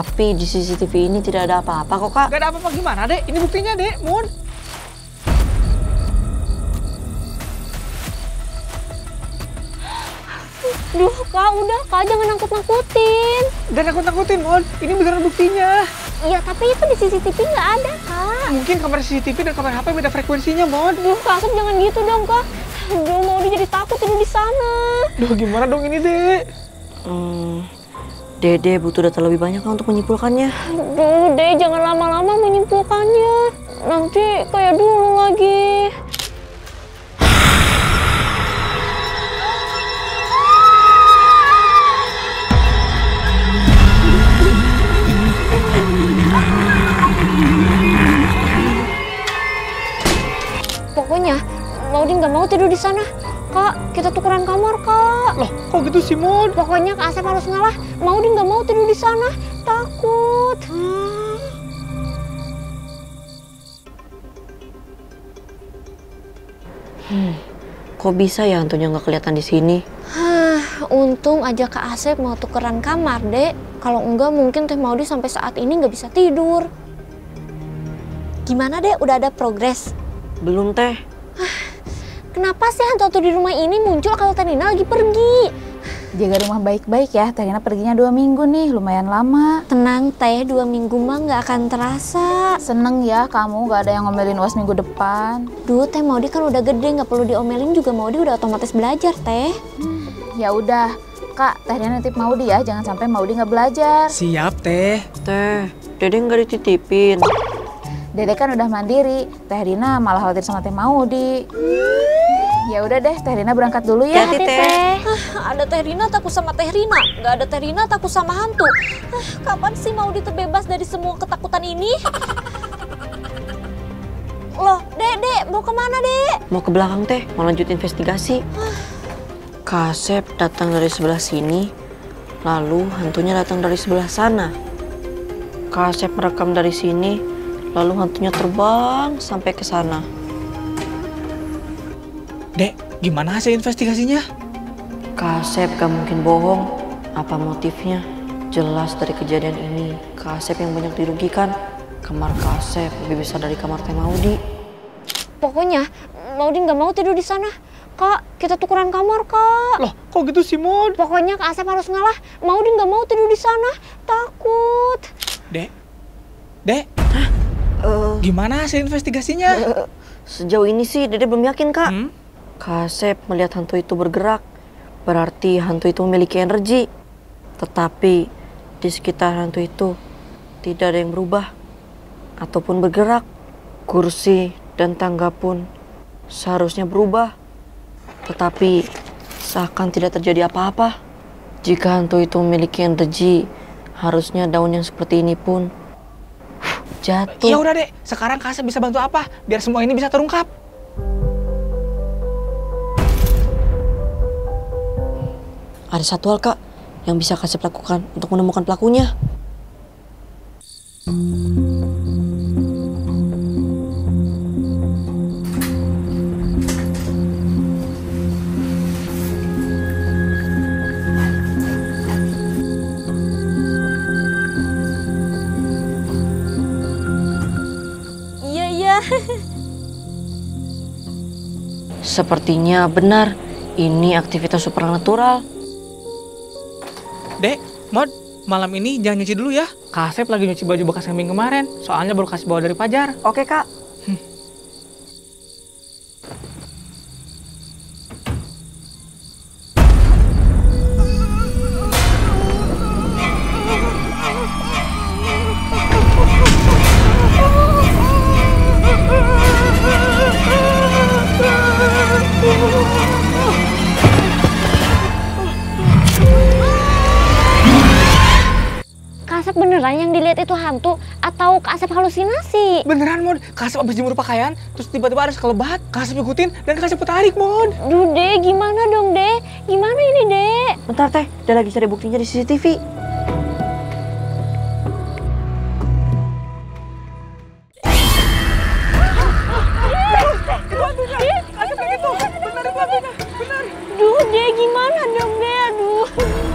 Tapi di CCTV ini tidak ada apa-apa kok, Kak. Gak ada apa-apa gimana, Dek? Ini buktinya, Dek, Mun. Duh, Kak, udah, Kak, jangan nakut-nakutin. Gak nakut-nakutin, Mun. Ini beneran buktinya. Iya, tapi itu di CCTV nggak ada, Kak. Mungkin kamera CCTV dan kamera HP beda frekuensinya, Mon. Duh, Kak Asep jangan gitu dong, Kak. Duh, mau jadi takut tidur di sana. Duh, gimana dong ini, Dek? Dede butuh data lebih banyak Kak, untuk menyimpulkannya. Duh, Dek, jangan lama-lama menyimpulkannya. Nanti kayak dulu lagi. Pokoknya, Maudie nggak mau tidur di sana. Kak, kita tukeran kamar, Kak. Loh, kok gitu sih, Mon? Pokoknya Kak Asep harus ngalah. Maudie nggak mau tidur di sana. Takut. Kok bisa ya hantunya nggak kelihatan di sini? Untung aja Kak Asep mau tukeran kamar, Dek. Kalau enggak mungkin Teh Maudie sampai saat ini nggak bisa tidur. Gimana, Dek? Udah ada progres? Belum, Teh. Kenapa sih hantu di rumah ini muncul kalau Teh Nina lagi pergi? Jaga rumah baik-baik ya, Teh Nina perginya 2 minggu nih, lumayan lama. Tenang Teh, 2 minggu mah nggak akan terasa. Seneng ya kamu gak ada yang ngomelin UAS minggu depan. Duh, Teh Maudie kan udah gede, nggak perlu diomelin juga. Maudie udah otomatis belajar, Teh. Ya udah, Kak, Teh Nina nitip Maudie ya, jangan sampai Maudie nggak belajar. Siap, Teh. Teh, Dede nggak dititipin. Dede kan udah mandiri, Teh Rina malah khawatir sama Teh Maudie. Ya udah deh, Teh Rina berangkat dulu ya. Hati, Teh. Ada Teh Rina takut sama Teh Rina, nggak ada Teh Rina takut sama hantu. Kapan sih Maudie terbebas dari semua ketakutan ini? Loh, Dek, mau kemana, Dek? Mau ke belakang, Teh. Mau lanjut investigasi. Kak Asep datang dari sebelah sini, lalu hantunya datang dari sebelah sana. Kak Asep merekam dari sini, lalu hantunya terbang sampai ke sana. Dek, gimana hasil investigasinya? Kak Asep gak mungkin bohong. Apa motifnya? Jelas dari kejadian ini, Kak Asep yang banyak dirugikan. Kamar Kak Asep lebih besar dari kamar Teh Maudie. Pokoknya Maudie nggak mau tidur di sana. Kak, kita tukeran kamar, Kak. Loh, kok gitu sih, Mon? Pokoknya Kak Asep harus ngalah. Maudie nggak mau tidur di sana. Takut. Dek, gimana hasil investigasinya? Sejauh ini sih Dede belum yakin, Kak. Kak Asep melihat hantu itu bergerak, berarti hantu itu memiliki energi. Tetapi di sekitar hantu itu tidak ada yang berubah ataupun bergerak. Kursi dan tangga pun seharusnya berubah, tetapi seakan tidak terjadi apa-apa. Jika hantu itu memiliki energi, harusnya daun yang seperti ini pun jatuh. Ya udah, Dek. Sekarang Kak Asep bisa bantu apa? Biar semua ini bisa terungkap. Ada satu hal, Kak, yang bisa Kak Asep lakukan untuk menemukan pelakunya. Iya. Sepertinya benar, ini aktivitas supernatural. Dek, Mod, malam ini jangan nyuci dulu ya. Kak Asep lagi nyuci baju bekas kambing kemarin. Soalnya baru kasih bawa dari Fajar. Oke, Kak. Kak Asep beneran yang dilihat itu hantu atau Kak Asep halusinasi? Beneran, Mod. Kak Asep abis jemur pakaian, terus tiba-tiba ada sekelebat. Kak Asep ikutin, dan Kak Asep tarik, Mod. Duh, Dek, gimana dong, Dek? Gimana ini, Dek? Bentar, Teh. Dia lagi cari buktinya di CCTV.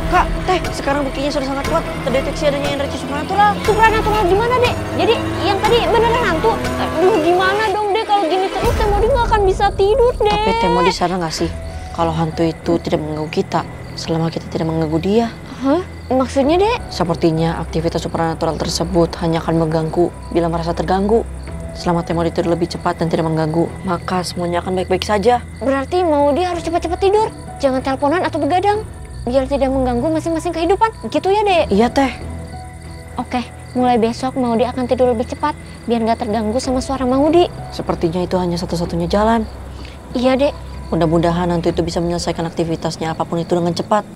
Kak, Teh, sekarang buktinya buktinya sudah sangat kuat terdeteksi adanya energi supranatural. Supranatural gimana, Dek? Jadi yang tadi beneran hantu? Aduh, gimana dong, Dek? Kalau gini terus Teh Modi nggak akan bisa tidur, Dek. Tapi Teh Modi sadar nggak sih kalau hantu itu tidak mengganggu kita selama kita tidak mengganggu dia? Hah? Maksudnya, Dek? Sepertinya aktivitas supranatural tersebut hanya akan mengganggu bila merasa terganggu. Selama Teh Modi tidur lebih cepat dan tidak mengganggu, maka semuanya akan baik-baik saja. Berarti Maudi harus cepat-cepat tidur. Jangan teleponan atau begadang. Biar tidak mengganggu masing-masing kehidupan. Gitu ya, Dek? Iya, Teh. Oke, mulai besok Maudi akan tidur lebih cepat. Biar nggak terganggu sama suara Maudi. Sepertinya itu hanya satu-satunya jalan. Iya, Dek. Mudah-mudahan hantu itu bisa menyelesaikan aktivitasnya apapun itu dengan cepat.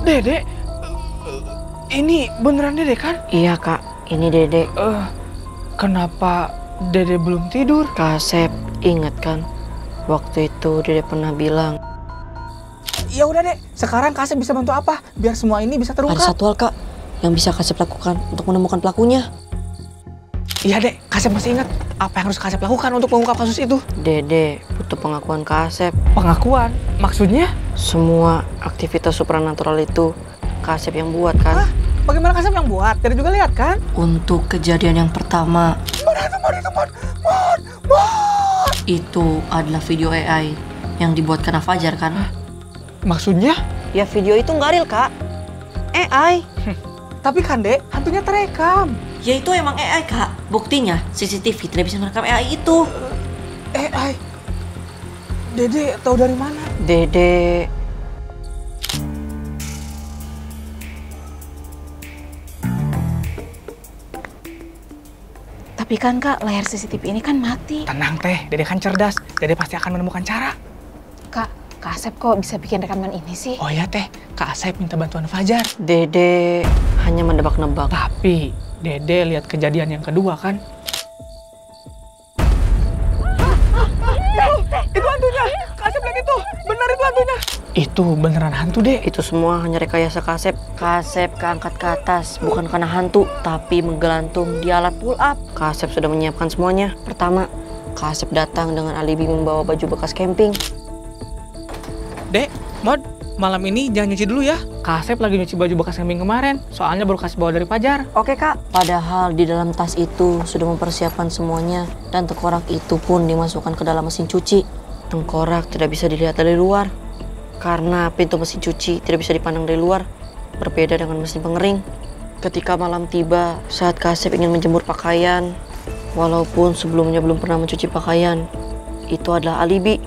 Dede, ini beneran Dede kan? Iya, Kak. Ini Dede. Kenapa Dede belum tidur? Kasep, ingat kan? Waktu itu Dede pernah bilang, Ya udah Dek, sekarang Kasep bisa bantu apa? Biar semua ini bisa terungkap. ada satu hal, Kak, yang bisa Kasep lakukan untuk menemukan pelakunya. Iya Dek, Kasep masih ingat apa yang harus Kasep lakukan untuk mengungkap kasus itu. Dede butuh pengakuan Kasep. Pengakuan? Maksudnya? Semua aktivitas supranatural itu Kasep yang buat, kan? Hah? Bagaimana Kasep yang buat? Dede juga lihat kan? Untuk kejadian yang pertama, itu adalah video AI yang dibuat karena Fajar, kan? Maksudnya? Ya video itu nggak real, Kak. AI. Tapi kan Dek, hantunya terekam. Ya itu emang AI, Kak. Buktinya CCTV tidak bisa merekam AI itu. AI? Dede tahu dari mana? Dede. Tapi kan Kak, layar CCTV ini kan mati. Tenang Teh, Dede kan cerdas. Dede pasti akan menemukan cara. Kak Asep kok bisa bikin rekaman ini sih? Oh iya Teh, Kak Asep minta bantuan Fajar. Dede hanya menebak-nebak. Tapi Dede lihat kejadian yang kedua kan? Itu hantunya! Kak Asep lihat itu! Benar itu hantunya! Itu beneran hantu Dek. Itu semua hanya rekayasa Kasep. Kasep keangkat ke atas bukan karena hantu, tapi menggelantung di alat pull up. Kasep sudah menyiapkan semuanya. Pertama, Kasep datang dengan alibi membawa baju bekas camping. Dek, Mod, malam ini jangan nyuci dulu ya. Kak Asep lagi nyuci baju bekas camping kemarin. Soalnya baru kasih bawa dari Fajar. Oke, Kak. Padahal di dalam tas itu sudah mempersiapkan semuanya dan tengkorak itu pun dimasukkan ke dalam mesin cuci. Tengkorak tidak bisa dilihat dari luar karena pintu mesin cuci tidak bisa dipandang dari luar. Berbeda dengan mesin pengering. Ketika malam tiba, saat Kasep ingin menjemur pakaian, walaupun sebelumnya belum pernah mencuci pakaian, itu adalah alibi.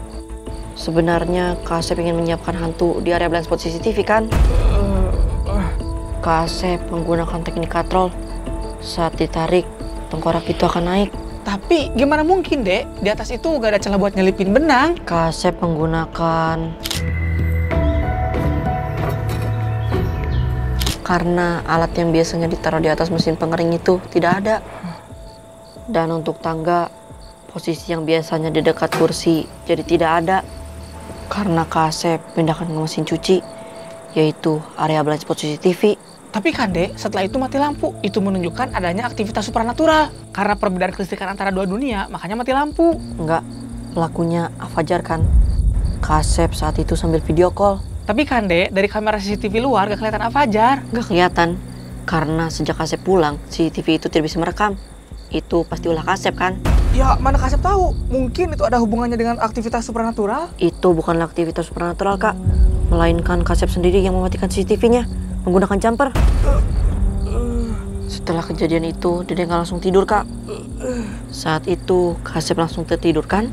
Sebenarnya Kasep ingin menyiapkan hantu di area blind spot CCTV, kan? Kasep menggunakan teknik katrol. Saat ditarik, tengkorak itu akan naik. Tapi gimana mungkin Dek? Di atas itu gak ada celah buat nyelipin benang. Kasep menggunakan... Karena alat yang biasanya ditaruh di atas mesin pengering itu tidak ada. Dan untuk tangga, posisi yang biasanya di dekat kursi jadi tidak ada. Karena Kasep pindahkan ke mesin cuci, yaitu area blind spot CCTV. Tapi kan Dek, setelah itu mati lampu. Itu menunjukkan adanya aktivitas supranatural. Karena perbedaan kelistrikan antara dua dunia, makanya mati lampu. Enggak, pelakunya Fajar, kan? Kasep saat itu sambil video call. Tapi kan Dek, dari kamera CCTV luar gak kelihatan Fajar. Gak kelihatan, karena sejak Kasep pulang, CCTV itu tidak bisa merekam. Itu pasti ulah Kasep, kan? Ya, mana Kasep tahu? Mungkin itu ada hubungannya dengan aktivitas supranatural. Itu bukanlah aktivitas supranatural, Kak. Melainkan Kasep sendiri yang mematikan CCTV-nya menggunakan jumper. Setelah kejadian itu, Dede nggak langsung tidur, Kak. Saat itu, Kasep langsung tertidur, kan?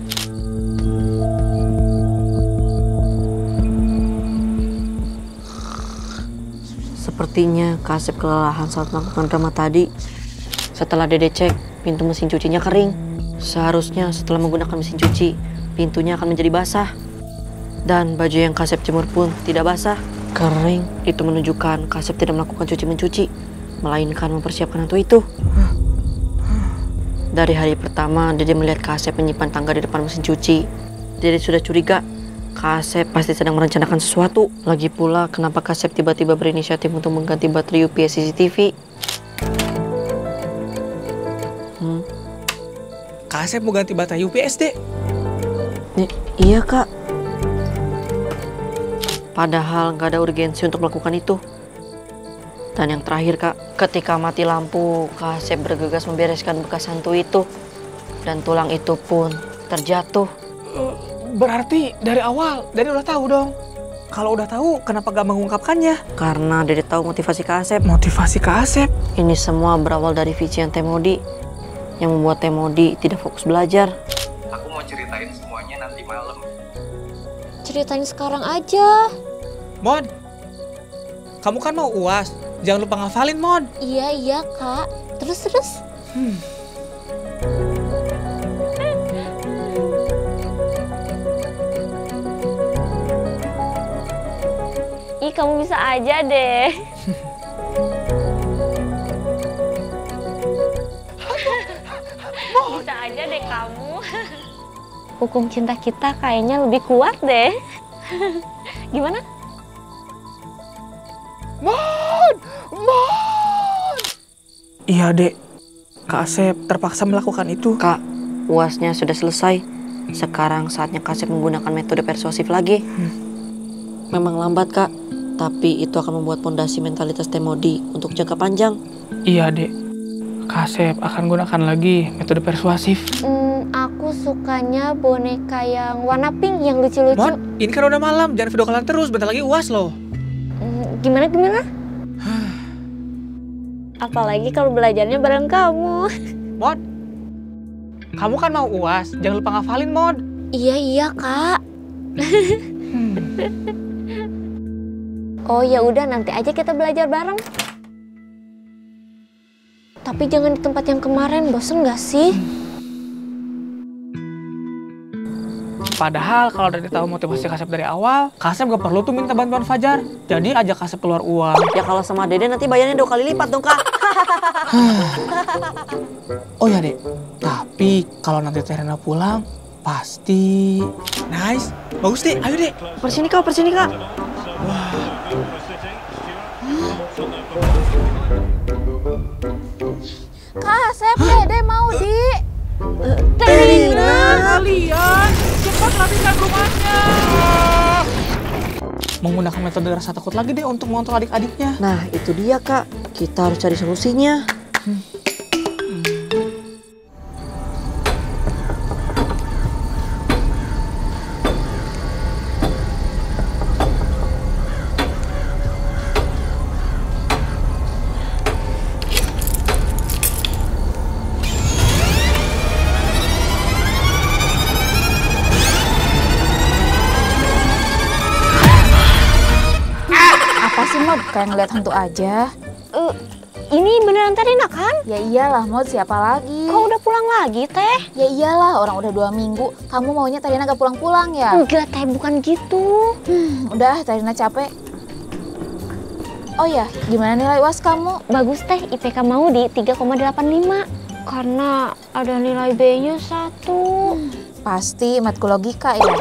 Sepertinya Kasep kelelahan saat melakukan drama tadi. Setelah Dede cek, pintu mesin cucinya kering. Seharusnya setelah menggunakan mesin cuci, pintunya akan menjadi basah. Dan baju yang Kasep jemur pun tidak basah. Kering, itu menunjukkan Kasep tidak melakukan cuci-mencuci, melainkan mempersiapkan hantu itu. Dari hari pertama, Dede melihat Kak Asep menyimpan tangga di depan mesin cuci. Dede sudah curiga, Kak Asep pasti sedang merencanakan sesuatu. Lagi pula, kenapa Kak Asep tiba-tiba berinisiatif untuk mengganti baterai UPS CCTV? Kak Asep mau ganti baterai UPS, Dek. Iya, Kak. Padahal nggak ada urgensi untuk melakukan itu. Dan yang terakhir, Kak, ketika mati lampu, Kak Asep bergegas membereskan bekas hantu itu. Dan tulang itu pun terjatuh. Berarti dari awal, Dede udah tahu dong. Kalau udah tahu, kenapa gak mengungkapkannya? Karena Dede tahu motivasi Kak Asep. Motivasi Kak Asep? Ini semua berawal dari Vician Temodi yang membuat Temodi tidak fokus belajar. Aku mau ceritain semuanya nanti malam. Ceritain sekarang aja. Mod, kamu kan mau UAS. Jangan lupa ngafalin, Mod. Iya, Kak. Terus. Ih, kamu bisa aja deh. Bisa aja deh kamu. Hukum cinta kita kayaknya lebih kuat deh. Gimana? Mod! Iya, Dek. Kak Asep terpaksa melakukan itu. Kak, UASnya sudah selesai. Sekarang saatnya Kak Asep menggunakan metode persuasif lagi. Memang lambat, Kak. Tapi itu akan membuat fondasi mentalitas Temodi untuk jangka panjang. Iya, Dek. Kak Asep akan gunakan lagi metode persuasif. Aku sukanya boneka yang warna pink yang lucu-lucu. Mod, ini kan udah malam. Jangan video callan terus. Bentar lagi UAS loh. Gimana? Apalagi kalau belajarnya bareng kamu. Mod, kamu kan mau UAS. Jangan lupa ngafalin, Mod. Iya, Kak. Oh ya udah, nanti aja kita belajar bareng. Tapi jangan di tempat yang kemarin, bosen gak sih? Padahal kalau udah tahu motivasi Kak Asep dari awal, Kak Asep gak perlu tuh minta bantuan Fajar. Jadi ajak Kak Asep keluar uang. Ya kalau sama Dede nanti bayarnya 2 kali lipat dong, Kak. Oh ya, Dek. Tapi kalau nanti Terena pulang, pasti... Nice. Bagus, Dek. Ayo, Dek. Persini, Kak. Kak Asep, Dede mau di. Terina! Kalian, cepat rapikan rumahnya. Menggunakan metode rasa takut lagi deh untuk mengontrol adik-adiknya. Nah, itu dia, Kak. Kita harus cari solusinya. Apa sih, Mod? Kayak ngeliat hantu aja. Ini beneran Terina kan? Ya iyalah, Mod. Siapa lagi? Kok udah pulang lagi, Teh? Ya iyalah, orang udah 2 minggu. Kamu maunya Tarina gak pulang-pulang ya? Enggak, Teh, bukan gitu. Udah, Tarina capek. Oh ya, gimana nilai UAS kamu? Bagus, Teh. IPK mau di 3,85. Karena ada nilai B-nya 1. Pasti matkul logika ya?